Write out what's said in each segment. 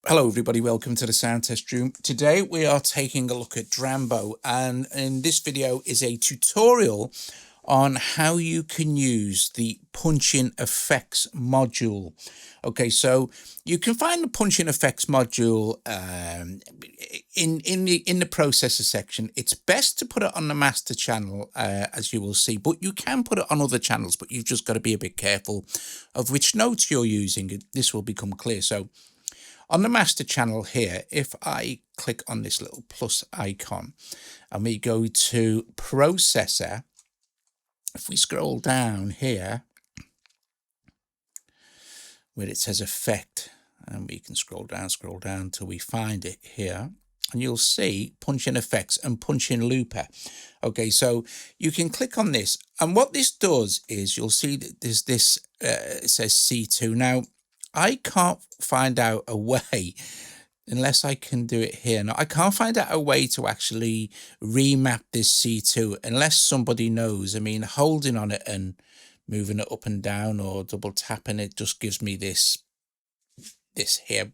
Hello everybody, welcome to the Sound Test Room. Today we are taking a look at Drambo, and in this video is a tutorial on how you can use the punch-in effects module. Okay, so you can find the punch-in effects module in the processor section. It's best to put it on the master channel, as you will see, but you can put it on other channels, but you've just got to be a bit careful of which notes you're using. This will become clear. So on the master channel here, if I click on this little plus icon and we go to processor, if we scroll down here where it says effect, and we can scroll down till we find it here, and you'll see punch-in effects and punch-in looper. Okay, so you can click on this, and what this does is you'll see that there's this, it says C2. Now, I can't find out a way, unless I can do it here. Now, I can't find out a way to actually remap this C2 unless somebody knows. I mean, holding on it and moving it up and down or double tapping it just gives me this here.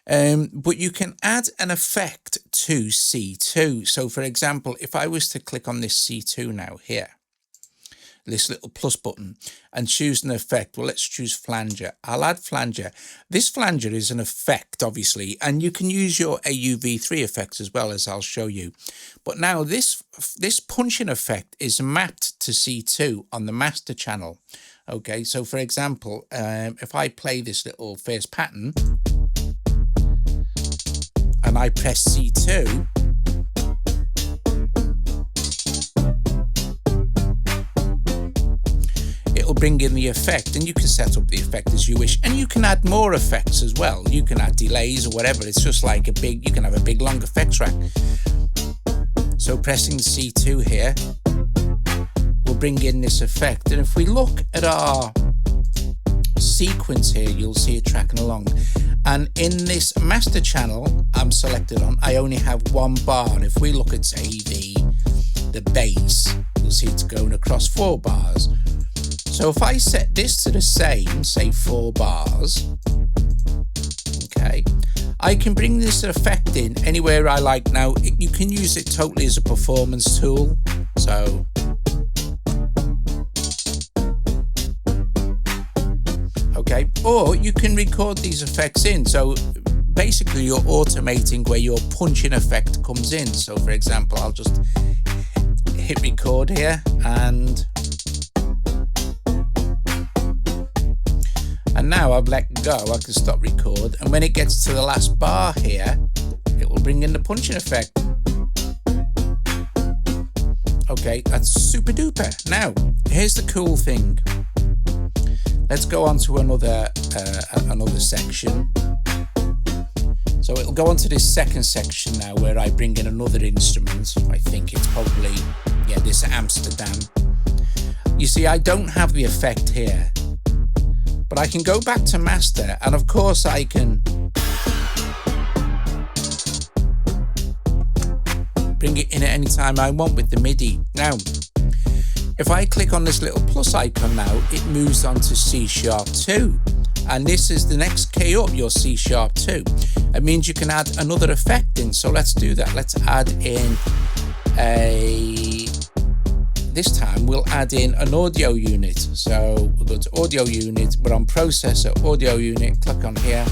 But you can add an effect to C2. So, for example, if I was to click on this C2 now here, this little plus button, and choose an effect. Well, let's choose flanger. I'll add flanger. This flanger is an effect, obviously, and you can use your AUV3 effects as well, as I'll show you. But now this punch-in effect is mapped to C2 on the master channel. Okay, so for example, if I play this little first pattern and I press C2, it'll bring in the effect, and you can set up the effect as you wish, and you can add more effects as well. You can add delays or whatever. It's just like you can have a big long effect track. So pressing C2 here will bring in this effect, and if we look at our sequence here, you'll see it tracking along, and in this master channel I'm selected on, I only have one bar. If we look at, say, the bass, you'll see it's going across 4 bars. So if I set this to the same, say 4 bars, okay, I can bring this effect in anywhere I like. Now, you can use it totally as a performance tool. So, okay, or you can record these effects in. So basically you're automating where your punch-in effect comes in. So for example, I'll just hit record here, and now I've let go. I can stop record, and when it gets to the last bar here, it will bring in the punching effect. Okay, that's super duper. Now, here's the cool thing. Let's go on to another section. So it'll go on to this second section now, where I bring in another instrument. I think it's probably, yeah, this Amsterdam. You see, I don't have the effect here, but I can go back to master, and of course I can bring it in at any time I want with the MIDI. Now, if I click on this little plus icon now, it moves on to C#2, and this is the next key up, your C#2. It means you can add another effect in, so let's do that. Let's add in this time we'll add in an audio unit. So we'll go to audio unit, we're on processor, audio unit, click on here.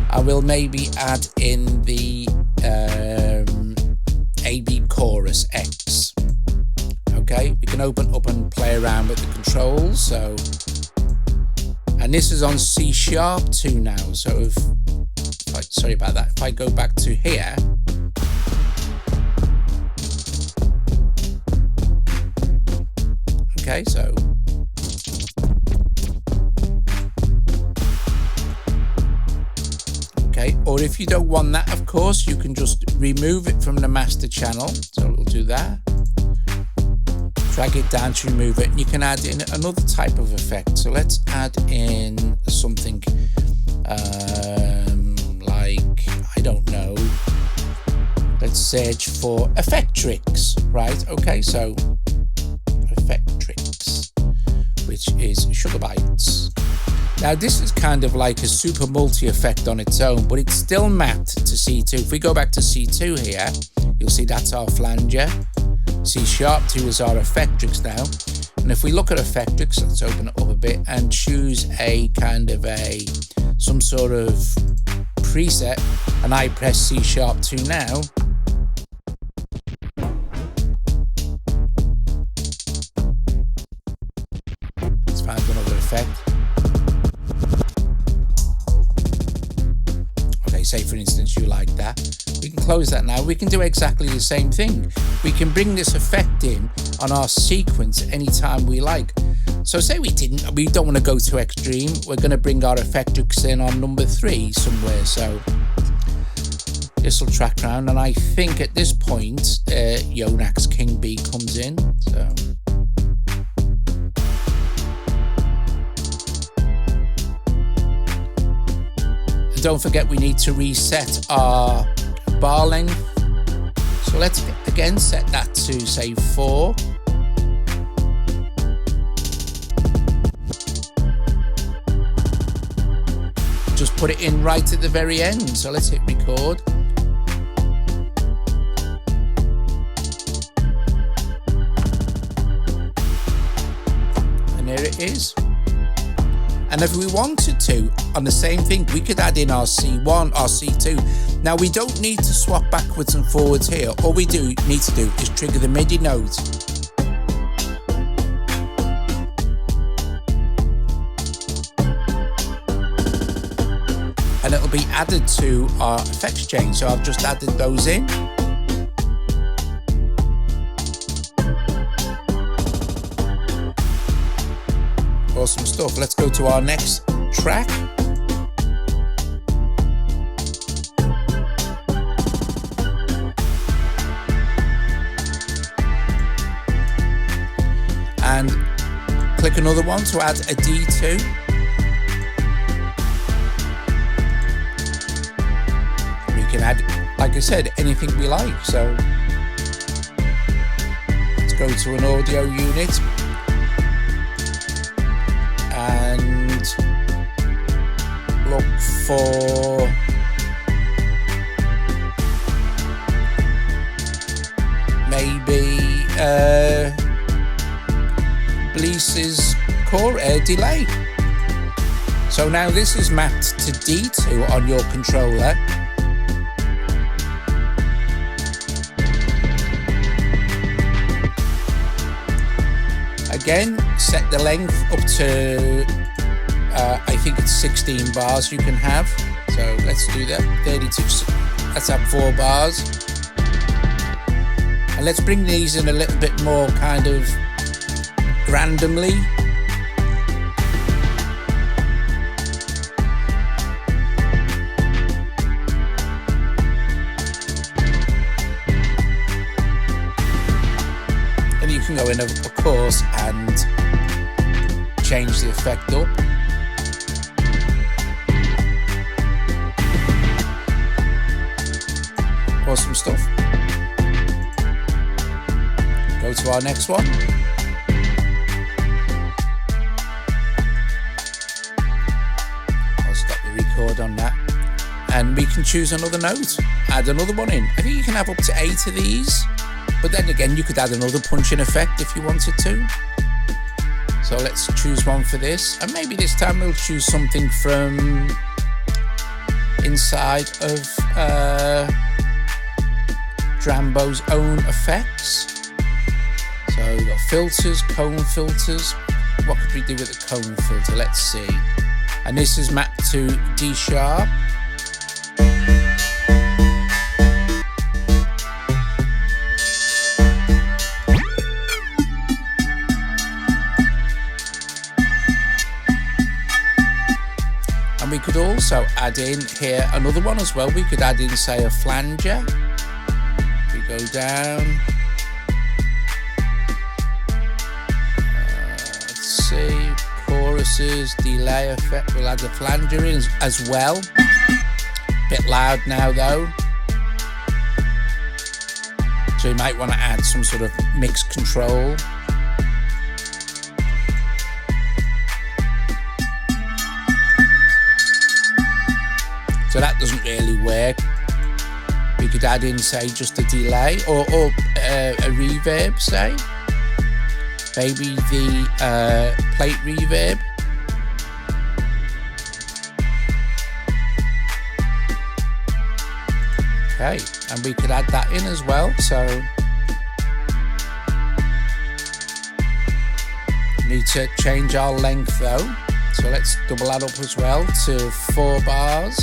I will maybe add in the AB chorus X. Okay, we can open up and play around with the controls. So, and this is on C#2 now. So sorry about that. If I go back to here, okay, so okay, or if you don't want that, of course, you can just remove it from the master channel. So we'll do that. Drag it down to remove it, and you can add in another type of effect. So let's add in something like, I don't know, let's search for Effectrix, right? Okay, so Effectrix, which is Sugar Bites. Now this is kind of like a super multi effect on its own, but it's still mapped to C2. If we go back to C2 here, you'll see that's our flanger. C#2 is our effectrix now. And if we look at effectrix, let's open it up a bit and choose a kind of some sort of preset, and I press C#2 now. Let's find another effect. Okay, say for instance you like that. We can close that now. We can do exactly the same thing. We can bring this effect in on our sequence anytime we like. So say we don't want to go too extreme. We're going to bring our effectrix in on number 3 somewhere. So this will track around, and I think at this point Yonak's King Bee comes in. So and don't forget we need to reset our bar length. So let's again set that to say 4. Just put it in right at the very end. So let's hit record. And there it is. And if we wanted to, on the same thing, we could add in our C1, our C2. Now we don't need to swap backwards and forwards here. All we need to do is trigger the MIDI nodes. And it'll be added to our effects chain. So I've just added those in. Awesome stuff. Let's go to our next track. And click another one to add a D2. We can add, like I said, anything we like. So let's go to an audio unit. And look for maybe Blease's core delay. So now this is mapped to D2 on your controller. Again, set the length up to, I think it's 16 bars you can have. So let's do that, 32, let's have 4 bars. And let's bring these in a little bit more kind of randomly. And you can go in, of course, and change the effect up. Awesome stuff. Go to our next one. I'll stop the record on that. And we can choose another note, add another one in. I think you can have up to 8 of these. But then again, you could add another punching effect if you wanted to. So let's choose one for this. And maybe this time we'll choose something from inside of Drambo's own effects. So we've got filters, cone filters. What could we do with a cone filter? Let's see. And this is mapped to D#. And we could also add in here another one as well. We could add in, say, a flanger. We go down. Let's see, choruses, delay effect. We'll add the flanger in as well. Bit loud now though. So you might want to add some sort of mix control. So that doesn't really work. We could add in, say, just a delay or a reverb, say. Maybe the plate reverb. Okay, and we could add that in as well. So need to change our length though. So let's double that up as well to 4 bars.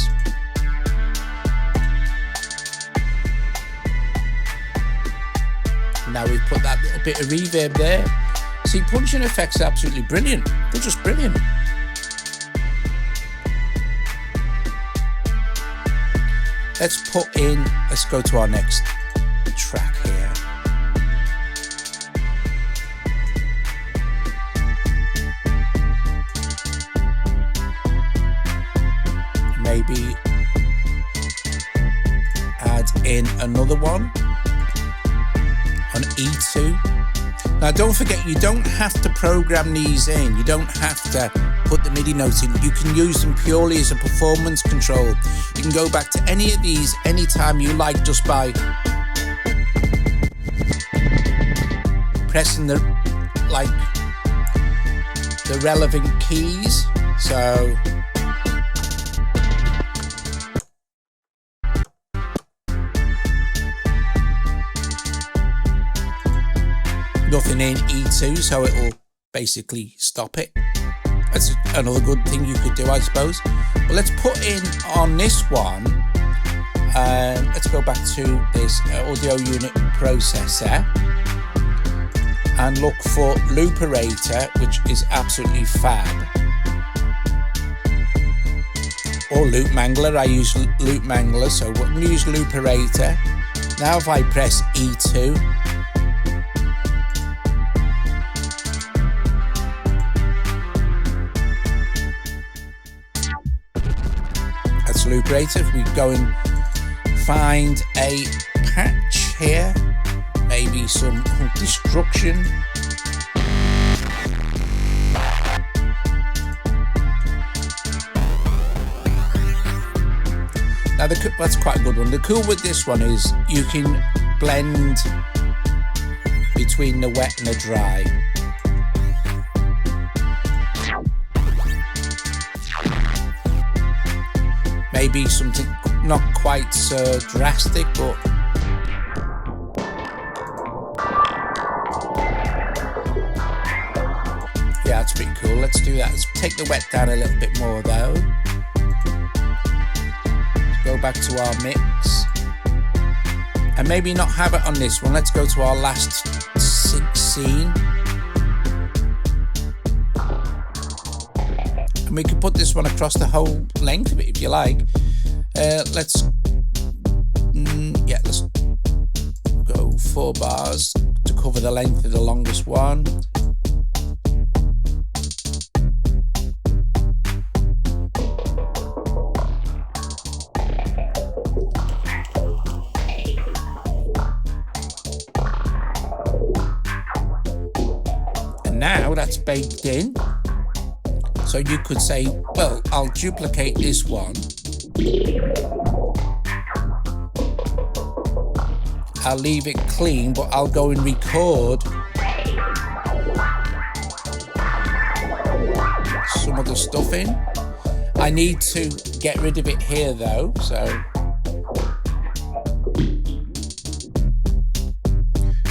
Now we've put that little bit of reverb there. See, punching effects are absolutely brilliant. They're just brilliant. Let's go to our next track here. Maybe add in another one on E2. Now don't forget, you don't have to program these in. You don't have to put the MIDI notes in. You can use them purely as a performance control. You can go back to any of these anytime you like just by pressing the relevant keys. So nothing in E2, so it'll basically stop it. That's another good thing you could do, I suppose. But let's put in on this one, let's go back to this audio unit processor and look for Looperator, which is absolutely fab. Or Loop Mangler. I use Loop Mangler, so we're going to use Looperator. Now if I press E2, that's Looperator. If we go and find a patch here, maybe some destruction. Now that's quite a good one. The cool with this one is you can blend between the wet and the dry. Maybe something not quite so drastic, but yeah, that's pretty cool. Let's do that. Let's take the wet down a little bit more though. Go back to our mix and maybe not have it on this one. Let's go to our last synth scene and we can put this one across the whole length of it if you like. Let's go 4 bars to cover the length of the longest one. Now that's baked in, so you could say, well, I'll duplicate this one, I'll leave it clean, but I'll go and record some of the stuff in. I need to get rid of it here though, so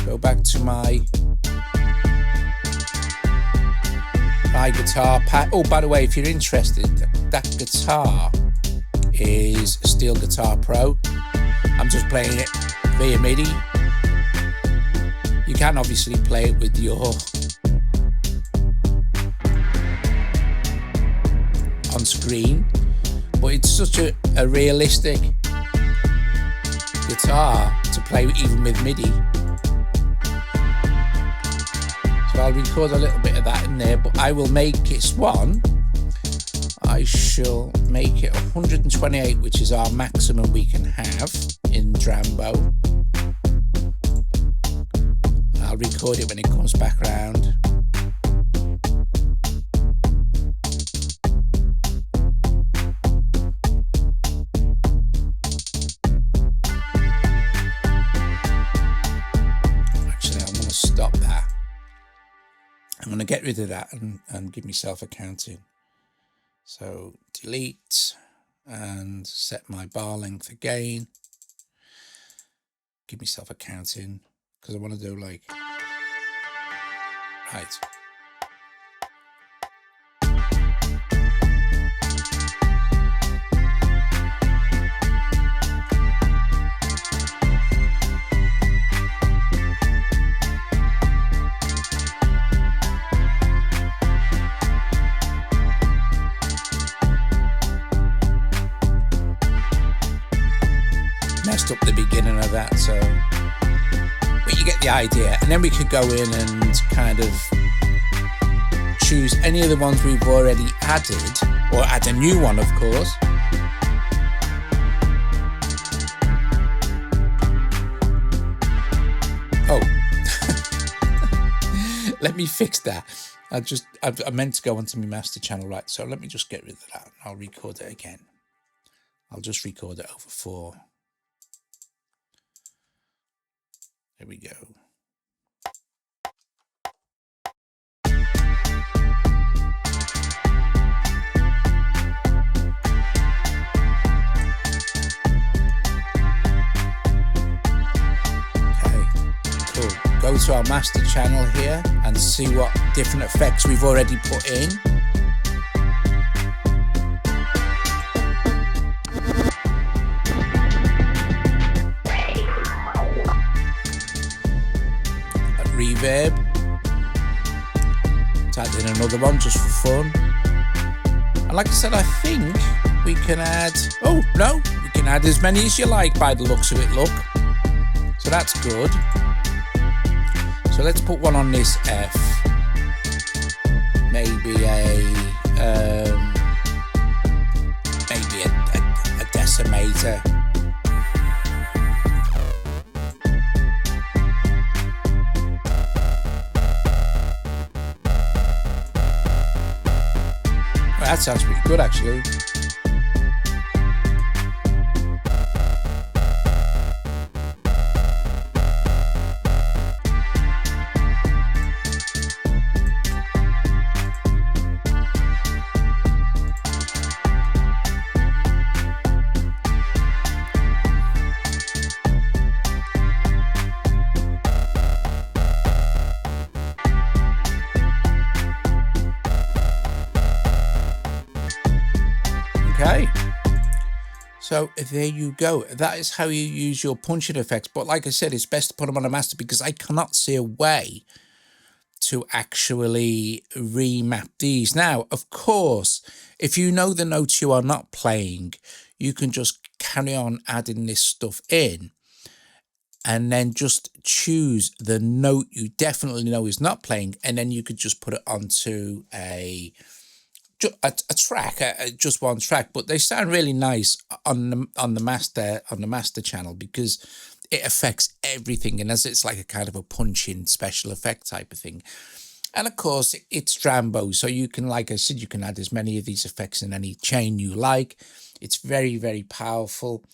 go back to my guitar pad. Oh, by the way, if you're interested, that guitar is a Steel Guitar Pro. I'm just playing it via MIDI. You can obviously play it with your on screen, but it's such a realistic guitar to play even with MIDI. I'll record a little bit of that in there, but I will make this one, I shall make it 128, which is our maximum we can have in Drambo. I'll record it when it comes back round. to get rid of that and give myself a counting. So delete and set my bar length again. Give myself a counting because I want to do like, right. Messed up the beginning of that, so but you get the idea. And then we could go in and kind of choose any of the ones we've already added, or add a new one, of course. Oh, let me fix that. I meant to go onto my master channel, right? So let me just get rid of that. I'll record it again. I'll just record it over 4. There we go. Okay, cool. Go to our master channel here and see what different effects we've already put in. Reverb. Typed in another one just for fun. And like I said, I think we can add, oh no, we can add as many as you like by the looks of it, look. So that's good. So let's put one on this F. Maybe a decimator. That sounds pretty good, actually. Okay, so there you go. That is how you use your punching effects. But like I said, it's best to put them on a master because I cannot see a way to actually remap these. Now, of course, if you know the notes you are not playing, you can just carry on adding this stuff in and then just choose the note you definitely know is not playing, and then you could just put it onto a track, just one track. But they sound really nice on the master channel because it affects everything, and as it's like a kind of a punch-in special effect type of thing. And of course, it's Drambo, so you can, like I said, you can add as many of these effects in any chain you like. It's very, very powerful.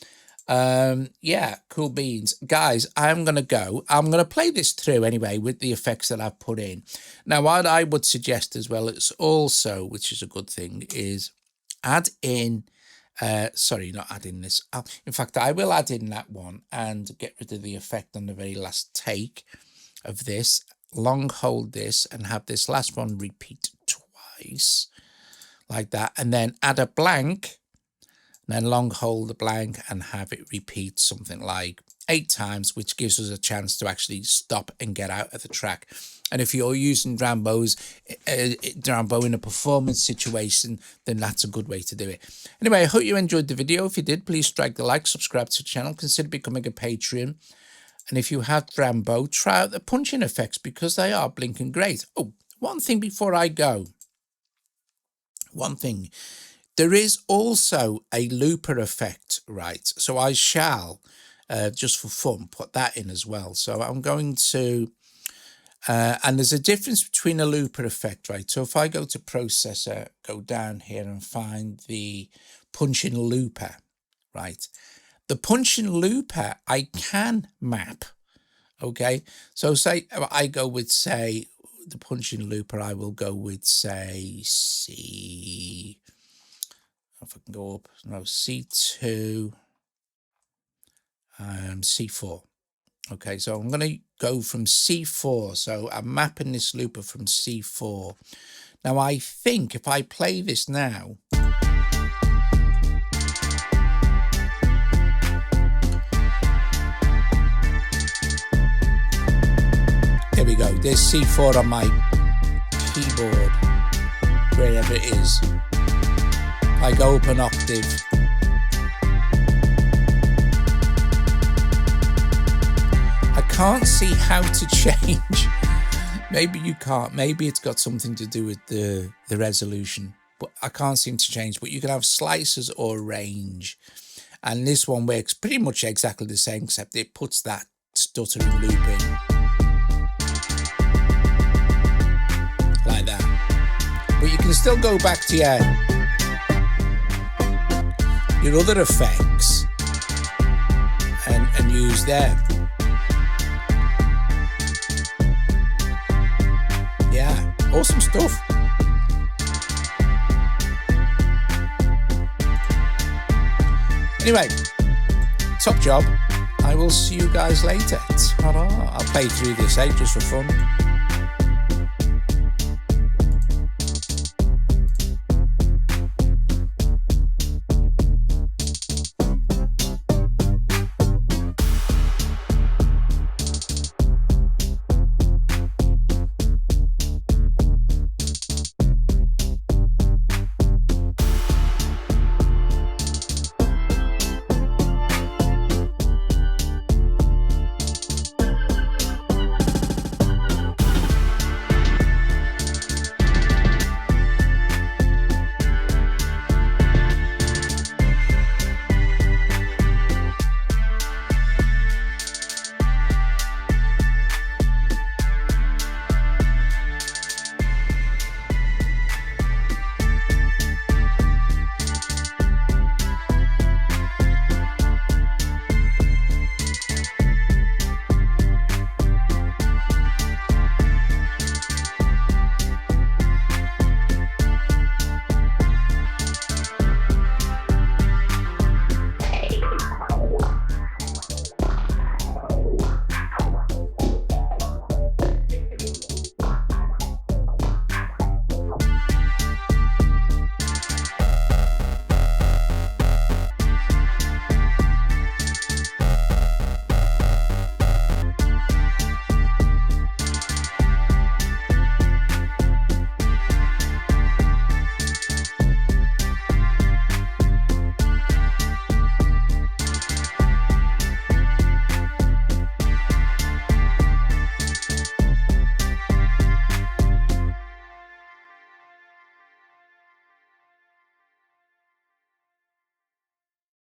Yeah, cool beans. Guys, I'm going to play this through anyway with the effects that I've put in. Now, what I would suggest as well is also, which is a good thing, is add in, sorry, not adding this. In fact, I will add in that one and get rid of the effect on the very last take of this. Long hold this and have this last one repeat twice like that, and then add a blank. Then long hold the blank and have it repeat something like 8 times, which gives us a chance to actually stop and get out of the track. And if you're using Drambo in a performance situation, then that's a good way to do it. Anyway, I hope you enjoyed the video. If you did, please strike the like, subscribe to the channel, consider becoming a Patreon. And if you have Drambo, try out the punching effects because they are blinking great. Oh, one thing before I go. One thing. There is also a looper effect, right? So I shall, just for fun, put that in as well. So I'm going to, and there's a difference between a looper effect, right? So if I go to processor, go down here and find the punch-in looper, right? The punch-in looper I can map, okay? So say I go with, say, the punching looper, I will go with, say, C. If I can go up, no, C2, C4. Okay, so I'm going to go from C4. So I'm mapping this looper from C4. Now, I think if I play this now, there we go. There's C4 on my keyboard, wherever it is. I go up an octave. I can't see how to change. Maybe you can't. Maybe it's got something to do with the resolution. But I can't seem to change. But you can have slices or range. And this one works pretty much exactly the same, except it puts that stuttering loop in. Like that. But you can still go back to your other effects and use them. Yeah, awesome stuff. Anyway, top job. I will see you guys later. Ta-da. I'll play through this, just for fun.